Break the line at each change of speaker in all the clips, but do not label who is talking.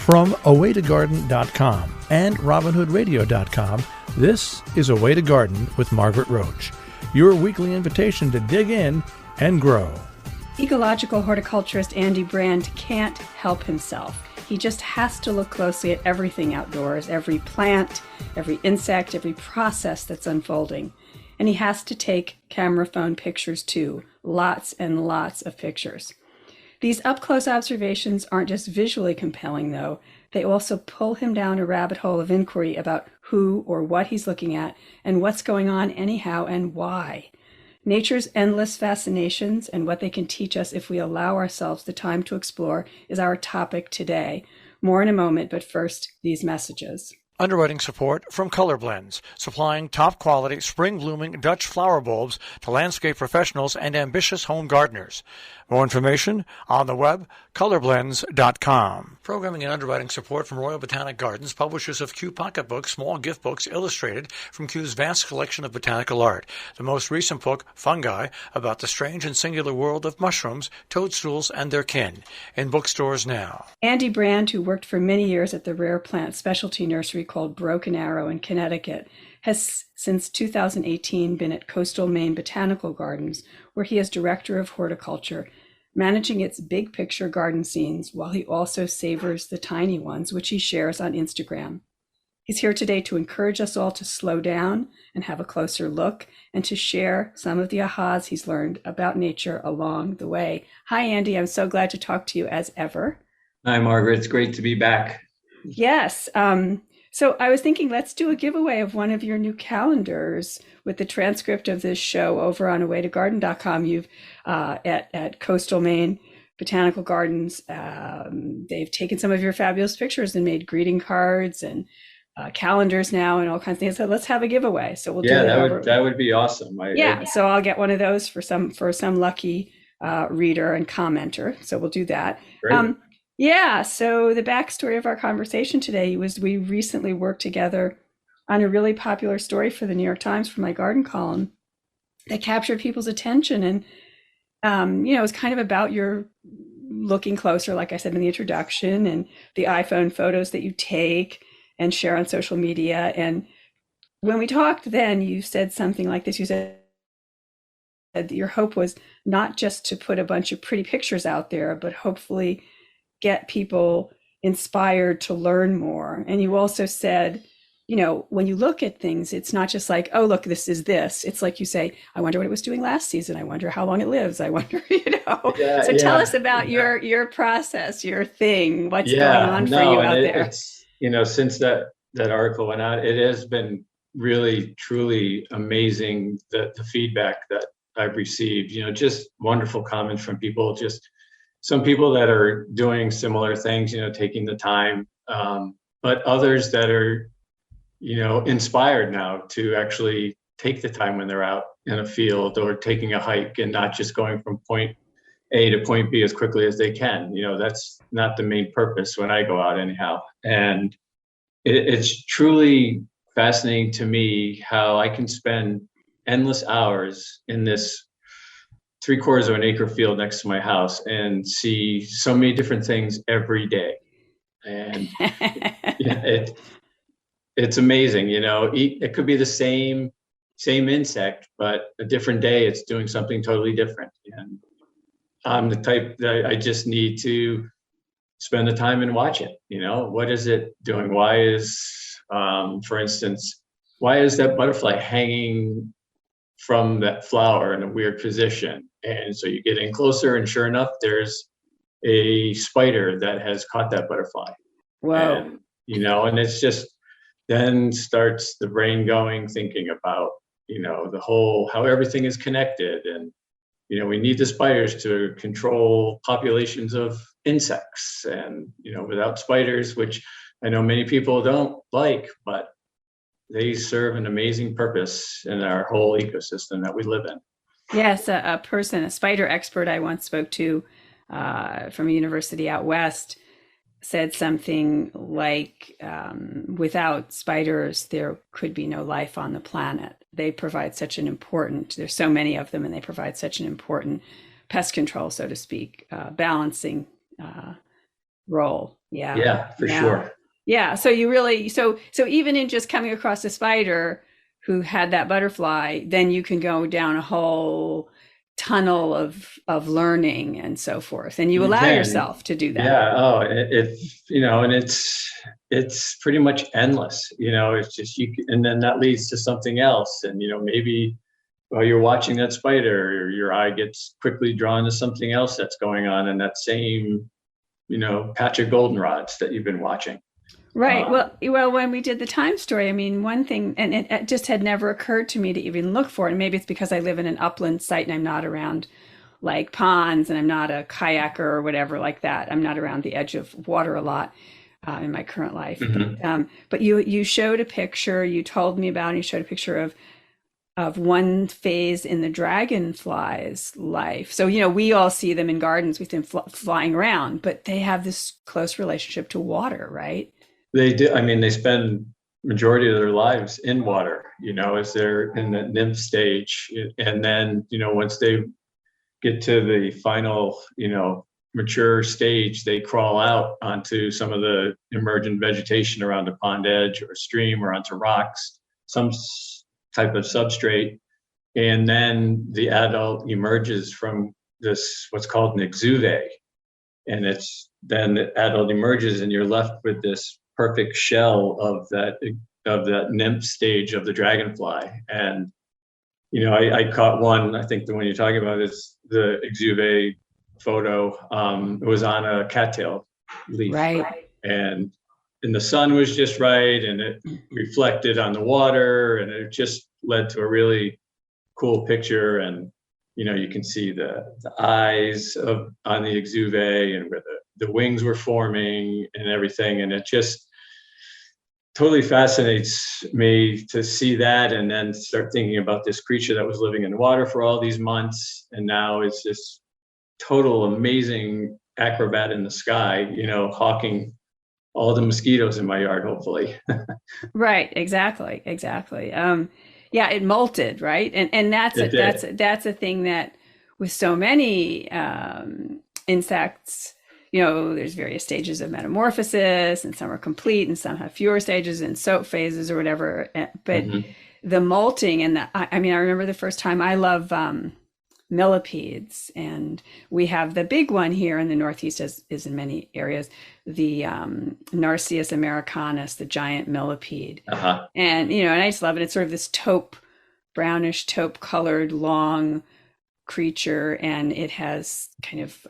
From awaytogarden.com and robinhoodradio.com, this is A Way to Garden with Margaret Roach, your weekly invitation to dig in and grow.
Ecological horticulturist Andy Brand can't help himself. He just has to look closely at everything outdoors, every plant, every insect, every process that's unfolding. And he has to take camera phone pictures too, lots and lots of pictures. These up-close observations aren't just visually compelling, though. They also pull him down a rabbit hole of inquiry about who or what he's looking at and what's going on anyhow and why. Nature's endless fascinations and what they can teach us if we allow ourselves the time to explore is our topic today. More in a moment, but first, these messages.
Underwriting support from Color Blends, supplying top-quality, spring-blooming Dutch flower bulbs to landscape professionals and ambitious home gardeners. More information on the web, colorblends.com. Programming and underwriting support from Royal Botanic Gardens, publishers of Kew Pocketbooks, small gift books illustrated from Kew's vast collection of botanical art. The most recent book, Fungi, about the strange and singular world of mushrooms, toadstools, and their kin. In bookstores now.
Andy Brand, who worked for many years at the rare plant specialty nursery called Broken Arrow in Connecticut, has since 2018 been at Coastal Maine Botanical Gardens, where he is director of horticulture, managing its big picture garden scenes while he also savors the tiny ones, which he shares on Instagram. He's here today to encourage us all to slow down and have a closer look and to share some of the ahas he's learned about nature along the way. Hi, Andy. I'm so glad to talk to you as ever.
Hi, Margaret. It's great to be back.
Yes. So I was thinking, let's do a giveaway of one of your new calendars with the transcript of this show over on awaytogarden.com. You've at Coastal Maine Botanical Gardens. They've taken some of your fabulous pictures and made greeting cards and calendars now and all kinds of things. So let's have a giveaway. So we'll do
that would be awesome.
So I'll get one of those for some lucky reader and commenter. So we'll do that.
Great.
So the backstory of our conversation today was we recently worked together on a really popular story for the New York Times for my garden column that captured people's attention. And, it was kind of about your looking closer, like I said in the introduction, and the iPhone photos that you take and share on social media. And when we talked then, you said something like this. You said that your hope was not just to put a bunch of pretty pictures out there, but hopefully get people inspired to learn more. And you also said, when you look at things, it's not just like, oh, look, this is this. It's like you say, I wonder what it was doing last season. I wonder how long it lives. I wonder, Tell us about your process, your thing, what's going on for you out there.
It's, since that article went out, it has been really, truly amazing, the feedback that I've received, just wonderful comments from people, just some people that are doing similar things, taking the time, but others that are, inspired now to actually take the time when they're out in a field or taking a hike and not just going from point A to point B as quickly as they can. That's not the main purpose when I go out anyhow. And it's truly fascinating to me how I can spend endless hours in this 3/4 of an acre field next to my house and see so many different things every day. And it's amazing, it could be the same insect, but a different day it's doing something totally different. And I'm the type that I just need to spend the time and watch it. What is it doing? Why is, for instance, why is that butterfly hanging from that flower in a weird position? And so you get in closer, and sure enough, there's a spider that has caught that butterfly.
Wow.
And it's just, then starts the brain going, thinking about, the whole, how everything is connected. And, we need the spiders to control populations of insects. And, without spiders, which I know many people don't like, but they serve an amazing purpose in our whole ecosystem that we live in.
Yes, a spider expert I once spoke to from a university out west said something like, without spiders, there could be no life on the planet. They provide such an important, there's so many of them, and they provide such an important pest control, so to speak, balancing role. Yeah.
Yeah, for
Yeah.
sure.
Yeah. So you really, so even in just coming across a spider who had that butterfly, then you can go down a whole tunnel of learning and so forth. And you
You
allow
can.
yourself to do that.
Yeah. Oh, and it's pretty much endless. It's just and then that leads to something else. And maybe while you're watching that spider, your eye gets quickly drawn to something else that's going on in that same, patch of goldenrods that you've been watching.
Right.
Um,
Well, when we did the time story, I mean, one thing, and it just had never occurred to me to even look for it. And maybe it's because I live in an upland site and I'm not around like ponds and I'm not a kayaker or whatever like that. I'm not around the edge of water a lot in my current life.
mhm.
But you showed a picture, you told me about, and you showed a picture of one phase in the dragonfly's life. So, we all see them in gardens with them flying around, but they have this close relationship to water, right?
They do. I mean, they spend majority of their lives in water, as they're in the nymph stage. And then, once they get to the final, mature stage, they crawl out onto some of the emergent vegetation around a pond edge or a stream or onto rocks, some type of substrate. And then the adult emerges from this, what's called an exuve. And then the adult emerges and you're left with this perfect shell of that nymph stage of the dragonfly. And I caught one. I think the one you're talking about is the exuve photo. It was on a cattail leaf,
Right.
and the sun was just right, and it reflected on the water, and it just led to a really cool picture. And you can see the eyes on the exuve and where the wings were forming and everything, and it just totally fascinates me to see that, and then start thinking about this creature that was living in the water for all these months, and now it's this total amazing acrobat in the sky, hawking all the mosquitoes in my yard, hopefully.
Right, exactly, exactly. Yeah, it molted, right? And
It did.
that's a thing that with so many insects, there's various stages of metamorphosis, and some are complete, and some have fewer stages and soap phases or whatever. But
Mhm.
the molting and I mean, I remember the first time. I love millipedes, and we have the big one here in the Northeast, as is in many areas, the Narcissus americanus, the giant millipede.
Uh-huh.
And I just love it. It's sort of this brownish taupe colored long creature, and it has kind of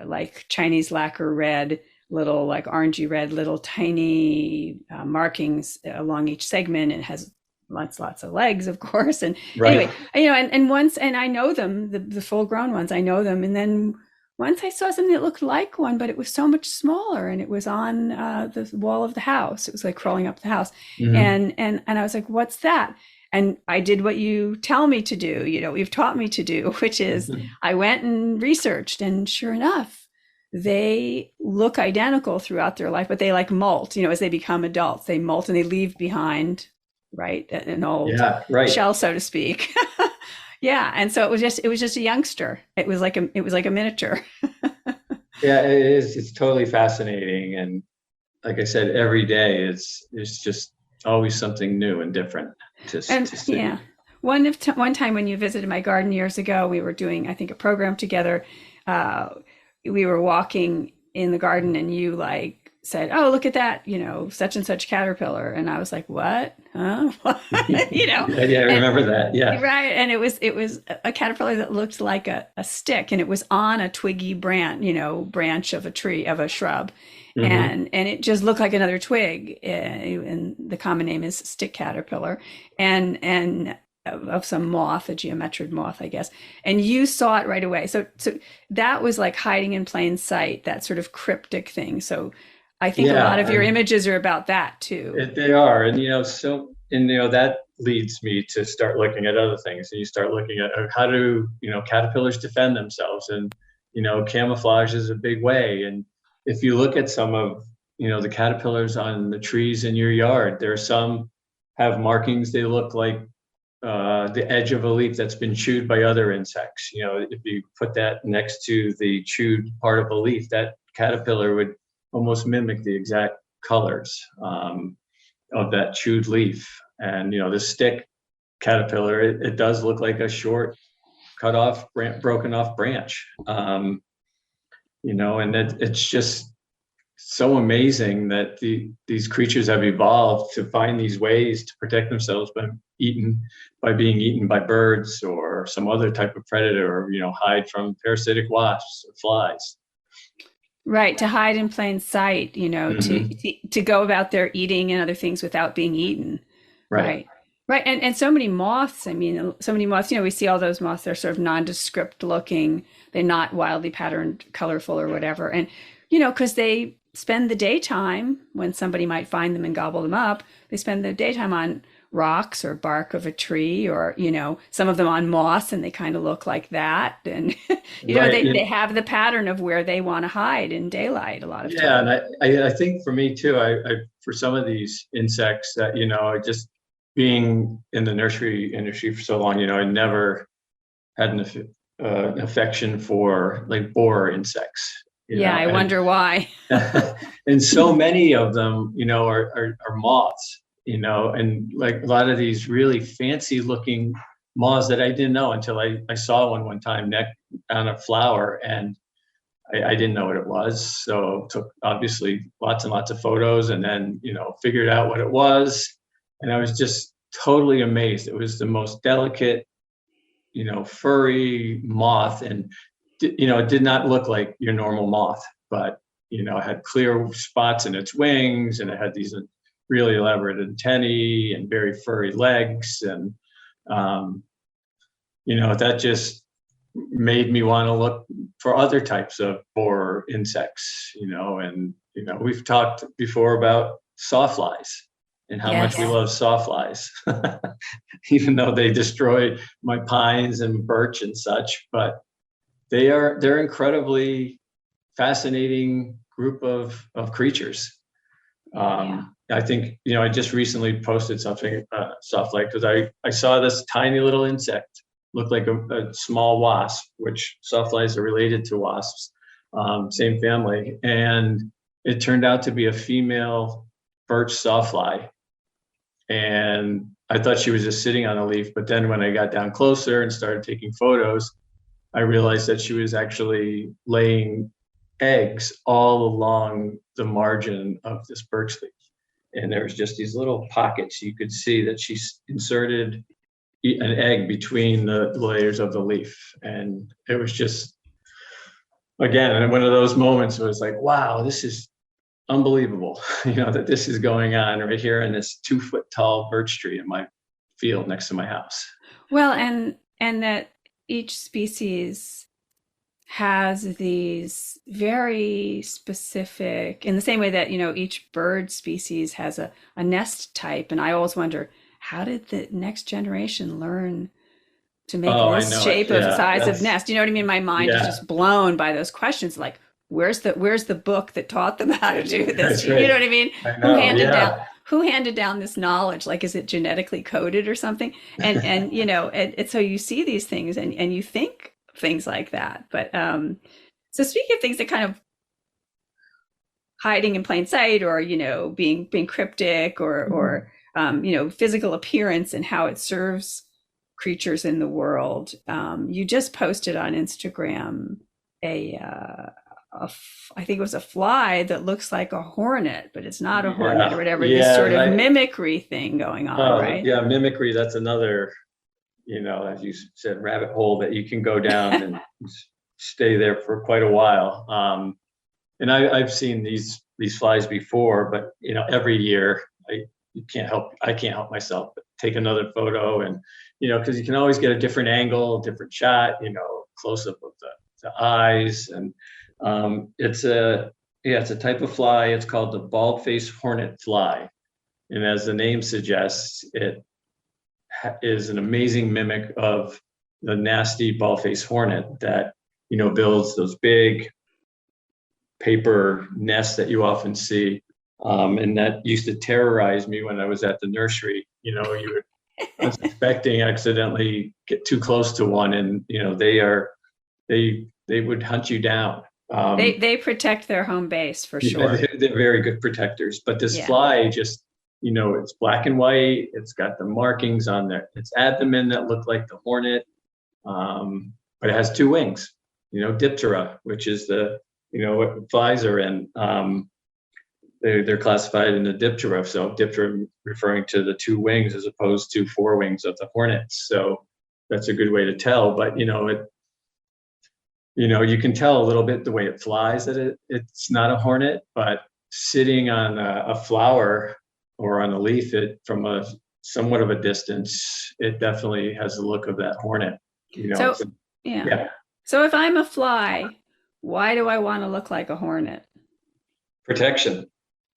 like Chinese lacquer red, little like orangey red, little tiny markings along each segment. It has lots of legs, of course. And
Right.
anyway, and once, and I know them, the full grown ones, I know them. And then once I saw something that looked like one, but it was so much smaller, and it was on the wall of the house. It was like crawling up the house.
Mhm.
And I was like, what's that? And I did what you tell me to do, you've taught me to do, which is
Mhm.
I went and researched, and sure enough, they look identical throughout their life, but they like molt, as they become adults, they molt and they leave behind, right, an old
Yeah, right.
shell, so to speak. Yeah. And so it was just a youngster. It was like a miniature.
Yeah, it is. It's totally fascinating. And like I said, every day it's just always something new and different
And
to see.
yeah, one time when you visited my garden years ago, we were doing, I think, a program together. Uh, we were walking in the garden, and you like said, "Oh, look at that, such and such caterpillar," and I was like, "What? Huh?"
Yeah, I
And
remember that. Yeah.
right, and it was a caterpillar that looked like a stick, and it was on a twiggy branch of a tree, of a shrub,
Hmm.
and it just looked like another twig. And the common name is stick caterpillar, and of some moth, a geometrid moth, I guess. And you saw it right away. So that was like hiding in plain sight, that sort of cryptic thing. So I think a
Yeah,
lot of your images are about that too.
they are. And that leads me to start looking at other things. And you start looking at how do caterpillars defend themselves, and camouflage is a big way. And if you look at some of the caterpillars on the trees in your yard, there are some have markings. They look like the edge of a leaf that's been chewed by other insects. If you put that next to the chewed part of a leaf, that caterpillar would almost mimic the exact colors of that chewed leaf. And, the stick caterpillar, it does look like a short, cut off, broken off branch. And it's just so amazing that these creatures have evolved to find these ways to protect themselves by being eaten by birds or some other type of predator, or hide from parasitic wasps or flies.
Right, to hide in plain sight, to go about their eating and other things without being eaten.
Right.
Right. And so many moths, we see all those moths, they're sort of nondescript looking. They're not wildly patterned, colorful or whatever. And, because they spend the daytime, when somebody might find them and gobble them up, they spend the daytime on rocks or bark of a tree, or, some of them on moss, and they kind of look like that. And, they have the pattern of where they want to hide in daylight a lot of time.
Yeah. And I think for me too, I for some of these insects that, just being in the nursery industry for so long, I never had an affection for like borer insects.
I wonder why.
And so many of them, are moths, and like a lot of these really fancy looking moths that I didn't know until I saw one time on a flower, and I didn't know what it was. So took obviously lots and lots of photos, and then, figured out what it was. And I was just totally amazed. It was the most delicate, furry moth. And, it did not look like your normal moth, but, it had clear spots in its wings, and it had these really elaborate antennae and very furry legs. And, that just made me want to look for other types of borer insects, and, we've talked before about sawflies and how much we love sawflies, even though they destroy my pines and birch and such. But they're incredibly fascinating group of creatures. I think, I just recently posted something, sawfly, because I saw this tiny little insect, looked like a small wasp, which sawflies are related to wasps, same family. And it turned out to be a female birch sawfly. And I thought she was just sitting on a leaf. But then when I got down closer and started taking photos, I realized that she was actually laying eggs all along the margin of this birch leaf. And there was just these little pockets. You could see that she inserted an egg between the layers of the leaf. And it was just, again, one of those moments where it was like, wow, this is unbelievable, that this is going on right here in this 2-foot tall birch tree in my field next to my house.
Well, and that each species has these very specific, in the same way that, each bird species has a nest type. And I always wonder, how did the next generation learn to make this shape of size of nest? You know what I mean? My mind is just blown by those questions. Like, where's the book that taught them how to do this? You know what I mean? Who handed down this knowledge? Like, is it genetically coded or something? And and so you see these things and you think things like that. But so speaking of things that kind of hiding in plain sight, or being cryptic, or physical appearance and how it serves creatures in the world, you just posted on Instagram I think it was a fly that looks like a hornet, but it's not a hornet or whatever. This sort of mimicry thing going on, right?
Yeah, mimicry. That's another, as you said, rabbit hole that you can go down and stay there for quite a while. And I've seen these flies before, but every year I can't help myself but take another photo, and because you can always get a different angle, different shot, close up of the eyes. And it's a type of fly. It's called the bald-faced hornet fly, and as the name suggests, it is an amazing mimic of the nasty bald-faced hornet that builds those big paper nests that you often see, and that used to terrorize me when I was at the nursery. I was expecting accidentally get too close to one, and they would hunt you down.
They protect their home base for
Yeah,
sure.
they're very good protectors. But this
Yeah.
fly just, it's black and white. It's got the markings on its abdomen that look like the hornet, but it has two wings. Diptera, which is what flies are in. They're classified in the Diptera. So Diptera referring to the two wings as opposed to four wings of the hornets. So that's a good way to tell. But you can tell a little bit the way it flies that it's not a hornet, but sitting on a flower or on a leaf, from a somewhat of a distance, it definitely has the look of that hornet.
So, yeah. So if I'm a fly, why do I want to look like a hornet?
Protection.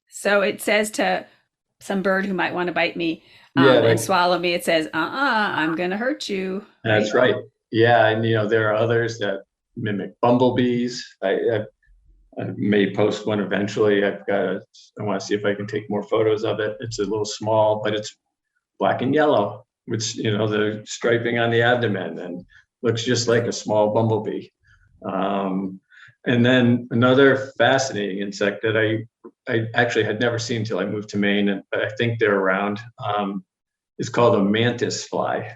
So it says to some bird who might want to bite me and swallow me, it says, I'm going to hurt you.
That's right. Yeah. And, there are others that mimic bumblebees. I may post one eventually. I want to see if I can take more photos of it. It's a little small, but it's black and yellow, which, the striping on the abdomen, and looks just like a small bumblebee. And then another fascinating insect that I actually had never seen until I moved to Maine, but I think they're around, is called a mantis fly.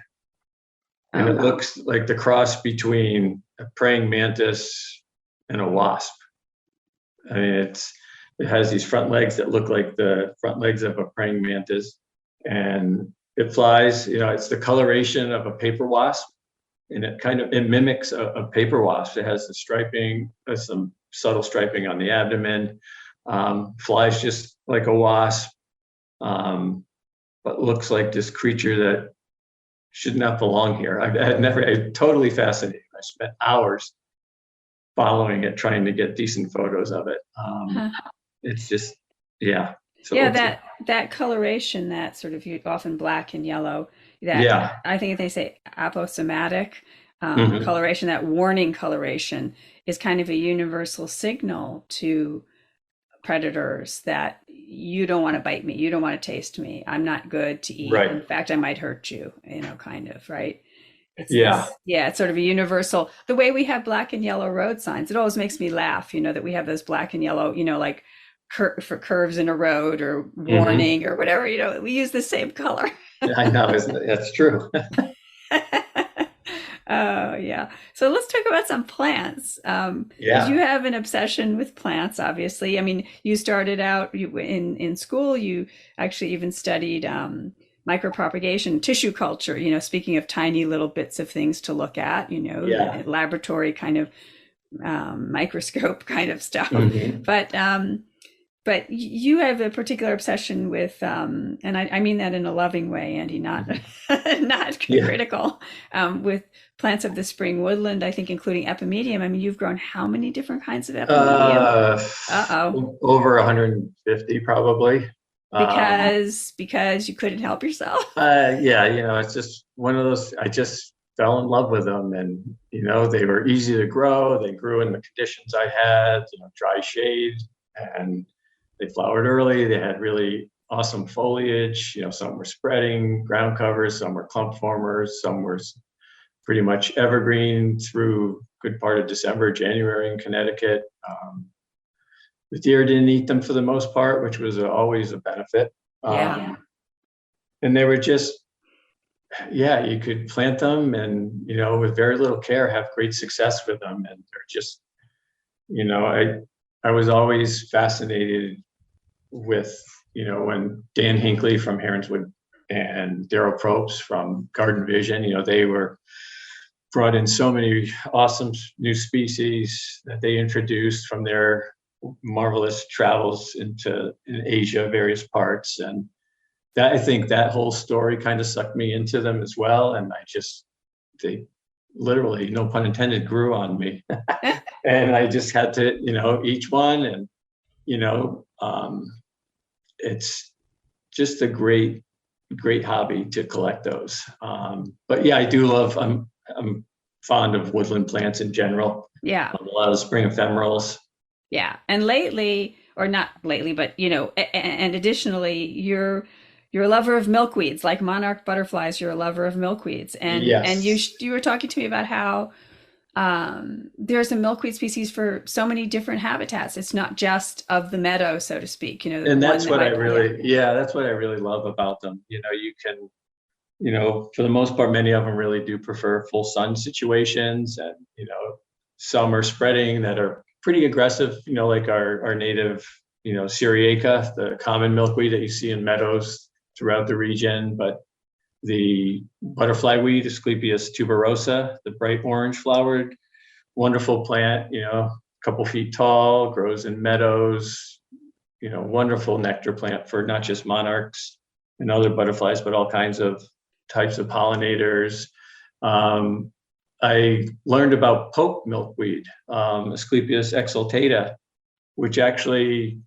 And it looks like the cross between a praying mantis and a wasp. I mean, it has these front legs that look like the front legs of a praying mantis, and it flies. It's the coloration of a paper wasp, and it mimics a paper wasp. It has the striping, some subtle striping on the abdomen. Flies just like a wasp, but looks like this creature that should not belong here. Totally fascinating. I spent hours following it, trying to get decent photos of it. It's just, yeah. So
that coloration, that sort of often black and yellow, I think they say aposematic coloration, that warning coloration is kind of a universal signal to predators that you don't want to bite me, you don't want to taste me, I'm not good to eat. Right. In fact, I might hurt you, kind of, right? It's sort of a universal, the way we have black and yellow road signs. It always makes me laugh, that we have those black and yellow, like for curves in a road or warning or whatever, we use the same color.
I know, isn't it? That's true.
Oh, yeah. So let's talk about some plants. You have an obsession with plants, obviously. I mean, you started out in school, you actually even studied micropropagation, tissue culture, speaking of tiny little bits of things to look at, laboratory kind of microscope kind of stuff. But you have a particular obsession with, and I mean that in a loving way, Andy, not critical, with plants of the spring woodland, I think, including epimedium. I mean, you've grown how many different kinds of epimedium?
Over 150 probably.
Because you couldn't help yourself.
It's just one of those, I just fell in love with them, and they were easy to grow. They grew in the conditions I had, dry shade, and they flowered early. They had really awesome foliage. Some were spreading ground covers, some were clump formers, some were pretty much evergreen through good part of December, January in Connecticut. The deer didn't eat them for the most part, which was always a benefit. And they were just, you could plant them and, with very little care, have great success with them. And they're just, I was always fascinated with, when Dan Hinckley from Heronswood and Daryl Probst from Garden Vision, they were brought in so many awesome new species that they introduced from their marvelous travels in Asia, various parts. And that, I think that whole story kind of sucked me into them as well. And they literally, no pun intended, grew on me. And I just had to, each one. And, it's just a great hobby to collect those. But yeah, I do love, I'm fond of woodland plants in general.
Yeah.
A lot of spring ephemerals.
Yeah. And lately, or not lately, but, and additionally, you're a lover of milkweeds, like monarch butterflies. You're a lover of milkweeds. And,
yes.
And you were talking to me about how there's a milkweed species for so many different habitats. It's not just of the meadow, so to speak, you know,
And
one
that's
that
what I
might,
really, yeah, that's what I really love about them. You know, you can, you know, for the most part, many of them really do prefer full sun situations, and, you know, some are spreading that are pretty aggressive, you know, like our native, you know, Syriaca, the common milkweed that you see in meadows throughout the region. But the butterfly weed, Asclepias tuberosa, the bright orange flowered, wonderful plant, you know, a couple feet tall, grows in meadows, you know, wonderful nectar plant for not just monarchs and other butterflies, but all kinds of types of pollinators. I learned about Pope milkweed, Asclepias exultata, which actually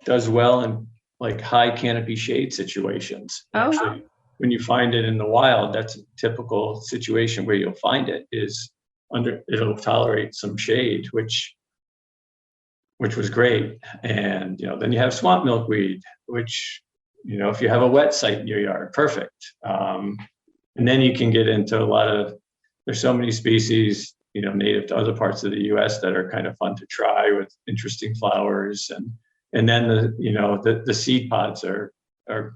does well in like high canopy shade situations.
oh,
Actually, when you find it in the wild, that's a typical situation where you'll find it is under, it'll tolerate some shade, which was great. And, you know, then you have swamp milkweed, which, you know, if you have a wet site in your yard, perfect. And then you can get into a lot of, there's so many species, you know, native to other parts of the US that are kind of fun to try with interesting flowers. And then the, you know, the seed pods are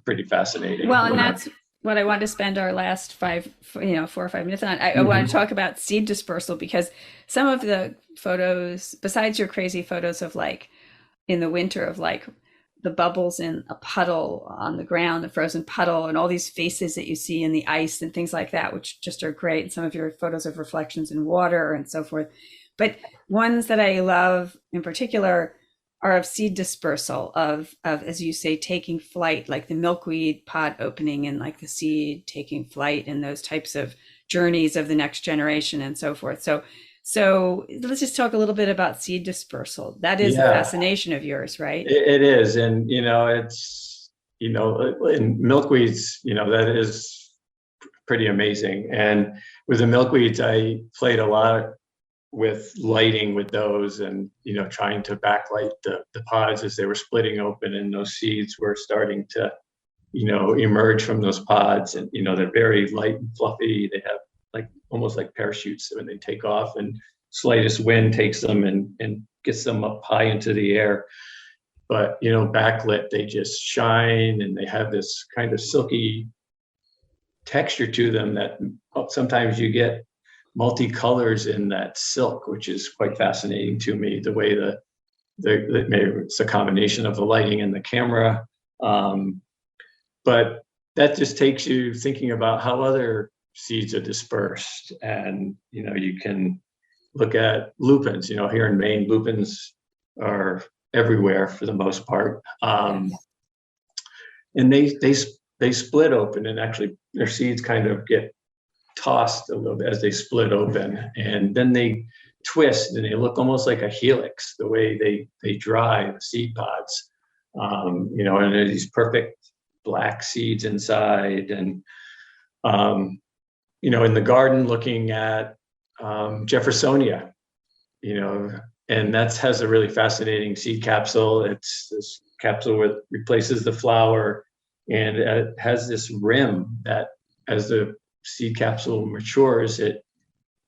pretty fascinating.
well, and that's what I want to spend our last 4 or 5 minutes on. I want to talk about seed dispersal, because some of the photos, besides your crazy photos of like in the winter of like the bubbles in a puddle on the ground, the frozen puddle, and all these faces that you see in the ice and things like that, which just are great. And some of your photos of reflections in water and so forth. But ones that I love in particular are of seed dispersal, of as you say, taking flight, like the milkweed pod opening and like the seed taking flight, and those types of journeys of the next generation and so forth. So let's just talk a little bit about seed dispersal. That is a fascination of yours, right?
It is. And, you know, it's, you know, in milkweeds, you know, that is pretty amazing. And with the milkweeds, I played a lot with lighting with those, and, you know, trying to backlight the pods as they were splitting open, and those seeds were starting to, you know, emerge from those pods. And, you know, they're very light and fluffy. They have like almost like parachutes when they take off, and slightest wind takes them and gets them up high into the air. But, you know, backlit, they just shine, and they have this kind of silky texture to them that sometimes you get multicolors in that silk, which is quite fascinating to me, the way maybe it's a combination of the lighting and the camera. But that just takes you thinking about how other seeds are dispersed. And, you know, you can look at lupins. You know, here in Maine, lupins are everywhere for the most part. And they split open, and actually their seeds kind of get tossed a little bit as they split open, and then they twist and they look almost like a helix, the way they dry the seed pods. You know, and there's these perfect black seeds inside. And you know, in the garden, looking at Jeffersonia, you know, and that has a really fascinating seed capsule. It's this capsule that replaces the flower, and it has this rim that, as the seed capsule matures, it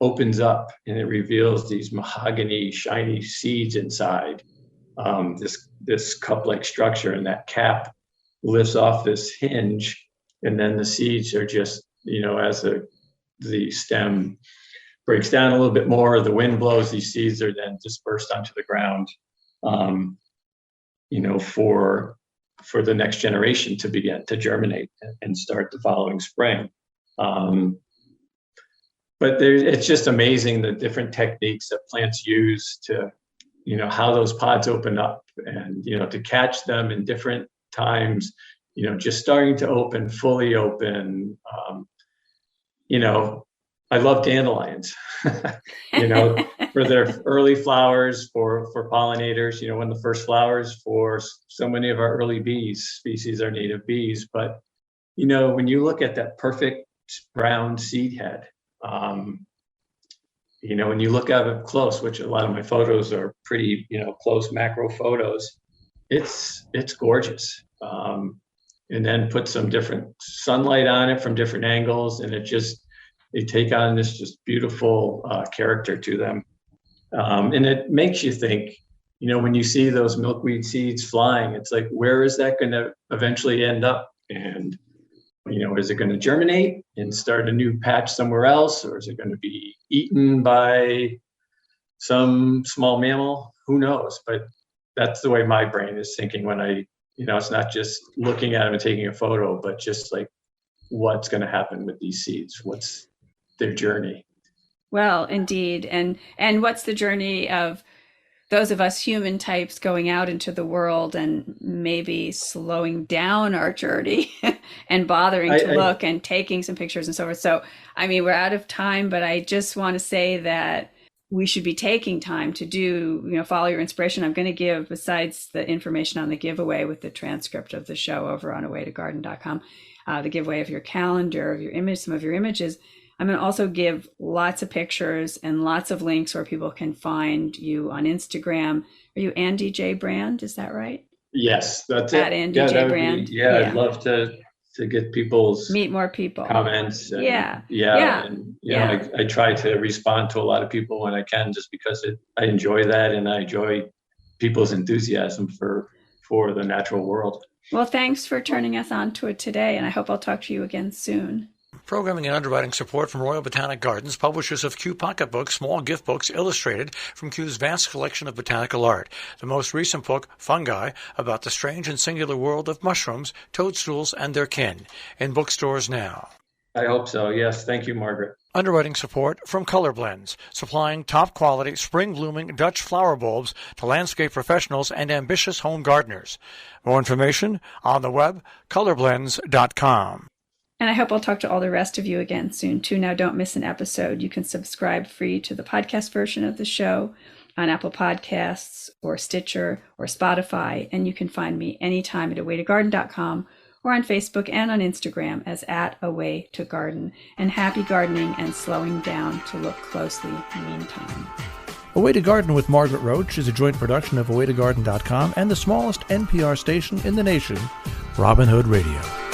opens up and it reveals these mahogany, shiny seeds inside this cup-like structure, and that cap lifts off this hinge, and then the seeds are just, you know, as the stem breaks down a little bit more, the wind blows, these seeds are then dispersed onto the ground, you know, for the next generation to begin to germinate and start the following spring. But it's just amazing the different techniques that plants use to, you know, how those pods open up, and, you know, to catch them in different times, you know, just starting to open, fully open. You know, I love dandelions, you know, for their early flowers, for pollinators, you know, when the first flowers for so many of our early species are native bees. But, you know, when you look at that perfect brown seed head, you know, when you look at it close, which a lot of my photos are pretty, you know, close macro photos, it's gorgeous. And then put some different sunlight on it from different angles, and it just they take on this just beautiful character to them. And it makes you think, when you see those milkweed seeds flying, it's like, where is that going to eventually end up? And, is it going to germinate and start a new patch somewhere else? Or is it going to be eaten by some small mammal? Who knows? But that's the way my brain is thinking when it's not just looking at them and taking a photo, but just like, what's going to happen with these seeds? What's their journey?
Well, indeed. And what's the journey of those of us human types going out into the world and maybe slowing down our journey and bothering to look and taking some pictures and so forth. So, we're out of time, but I just want to say that we should be taking time to do, follow your inspiration. I'm going to give, besides the information on the giveaway with the transcript of the show over on awaytogarden.com, the giveaway of your calendar, of your image, some of your images. I'm going to also give lots of pictures and lots of links where people can find you on Instagram. Are you Andy J. Brand? Is that right?
Yes, that's it.
At Andy J. Brand.
I'd love to get people's
meet more people
comments. And, I try to respond to a lot of people when I can, just because I enjoy that, and I enjoy people's enthusiasm for the natural world.
Well, thanks for turning us on to it today, and I hope I'll talk to you again soon.
Programming and underwriting support from Royal Botanic Gardens, publishers of Kew Pocketbooks, small gift books illustrated from Kew's vast collection of botanical art. The most recent book, Fungi, about the strange and singular world of mushrooms, toadstools, and their kin. In bookstores now.
I hope so, yes. Thank you, Margaret.
Underwriting support from Color Blends, supplying top-quality, spring-blooming Dutch flower bulbs to landscape professionals and ambitious home gardeners. More information on the web, colorblends.com.
And I hope I'll talk to all the rest of you again soon, too. Now, don't miss an episode. You can subscribe free to the podcast version of the show on Apple Podcasts or Stitcher or Spotify. And you can find me anytime at awaytogarden.com or on Facebook and on Instagram as @awaytogarden. And happy gardening and slowing down to look closely meantime.
Away to Garden with Margaret Roach is a joint production of awaytogarden.com and the smallest NPR station in the nation, Robin Hood Radio.